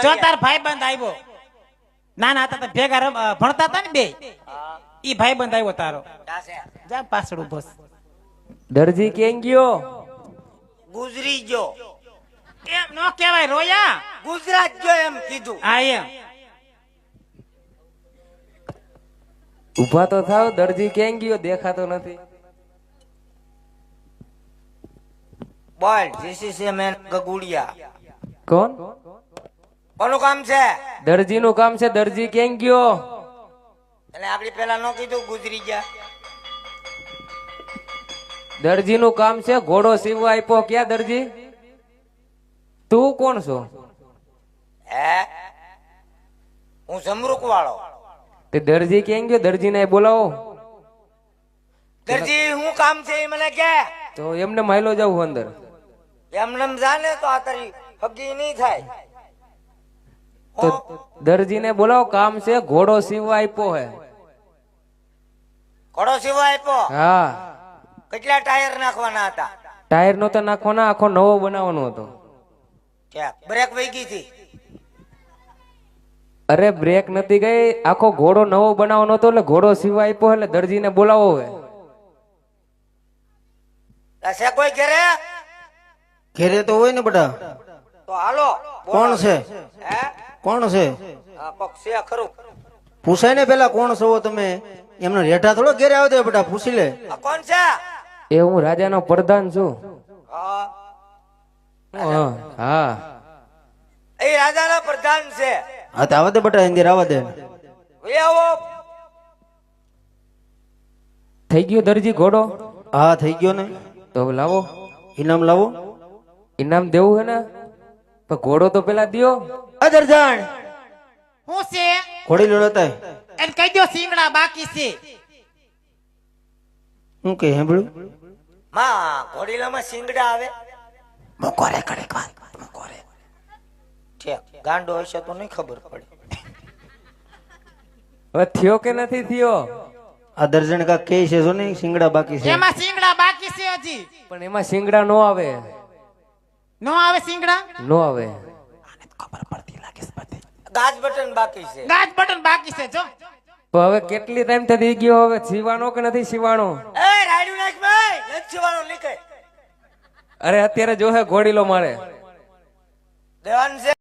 જો તાર ભાઈબંધ આવ્યો નાના હતા તો ભેગા ભણતા હતા ને બે ઈ ભાઈબંધ આવ્યો તારો જા પાછળ ઉભો દરજી કેમ ગયો ગુજરી ગયો એમ નો કહેવાય રોયા ગુજરાત ગયો એમ કીધું હા એમ ઉભા તો થાવ દરજી કેમ ગયો દેખાતો નથી બોલ જીસીસી મેન ગગુડિયા કોણ કોનું કામ છે દરજી નું કામ છે દરજી કેમ ગયો એટલે આપડી પેલા નો કીધું ગુજરી ગયા દરજી નું કામ છે ઘોડો સીવવા આપ્યો ક્યાં દરજી તું કોણ છો હે હું જમરૂક વાળો તે દરજી કેમ ગયો દરજી ને બોલાવો દરજી હું કામ છે એ મને કે તો એમને માયલો જાવ અંદર એમને જાને તો આ તારી હગી નહીં થાય તો દરજી ને બોલાવો કામ છે ઘોડો સીવવા આપ્યો હે ઘોડો સીવા આપ્યો હા કેટલા ટાયર નાખવાના હતા ટાયર નો તો નાખવાના આખો નવો બનાવવાનો હતો બ્રેક વહી ગઈ હતી અરે બ્રેક નથી ગઈ આખો ઘોડો નવો બનાવવાનો હતો એટલે ઘોડો સીવવા આપ્યો એટલે દરજી ને બોલાવો હે છે કોઈ ઘરે ઘેરે તો હોય ને બેટા તો હાલો કોણ છે હે કોણ છે આ કોક છે ખરું પૂછાય ને પેલા કોણ છો તમે એમને રેઠા થોડો ઘેરે આવતો બેટા પૂછી લે આ કોણ છે એ હું રાજાનો પ્રધાન છું હા હા એ રાજાના પ્રધાન છે હા તો આવા દે બેટા અંદર આવા દે વે આવો થઈ ગયો દરજી ઘોડો હા થઈ ગયો ને તો હવે લાવો ઇનામ લાવો ઇનામ દેવું હે ને પણ ઘોડો તો પેલા દિયો અદરજાણ હું છે ઘોડી લડતા એને કહી દો સિંગડા બાકી છે હું કે સાંભળ્યું માં ઘોડીલામાં સિંગડા આવે મોકોરે કડે વાત મોકોરે ઠીક ગાંડો હશે તો નહીં ખબર પડે હવે થયો કે નથી થયો આ દર્જન કા કે છે જો ને સિંગડા બાકી છે એમાં સિંગડા બાકી છે હજી પણ એમાં સિંગડા નો આવે નો આવે સિંગડા નો આવે ગાજ બટન બાકી છે ગાજ બટન બાકી છે જો પણ હવે કેટલી ટાઈમ થઈ ગયો હવે સીવાનો કે નથી સીવાનો એ રાડ્યું નાખ ભાઈ લચ્છવાનો નીકળે અરે અત્યારે જો હે ઘોડીલો મારે દેવાન છે